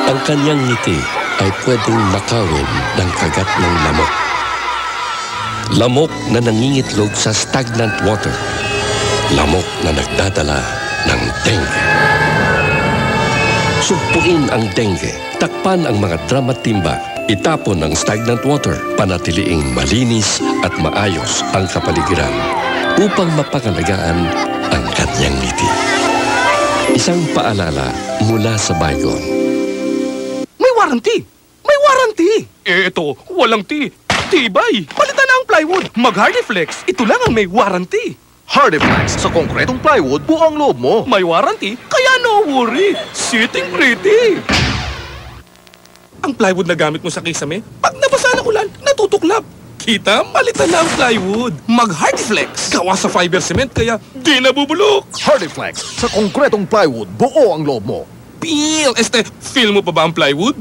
Ang kanyang ngiti ay pwedeng makawin ng kagat ng lamok. Lamok na nangingitlog sa stagnant water. Lamok na nagdadala ng dengue. Sugpuin ang dengue. Takpan ang mga drum at timba. Itapon ang stagnant water. Panatiliing malinis at maayos ang kapaligiran upang mapangalagaan ang kanyang ngiti. Isang paalala mula sa Baygon. May warranty! May warranty! Ito, walang tibay! Palitan na ang plywood! Mag-Hardiflex, ito lang ang may warranty! Hardiflex, sa konkretong plywood, buo ang loob mo. May warranty, kaya no worry! Sitting pretty! Ang plywood na gamit mo sa kisame, pag nabasa ng ulan, natutuklap. Kita, palitan na ang plywood. Mag-Hardiflex. Gawa sa fiber cement, kaya di nabubulok. Hardiflex, sa konkretong plywood, buo ang loob mo. Feel mo pa ba ang plywood?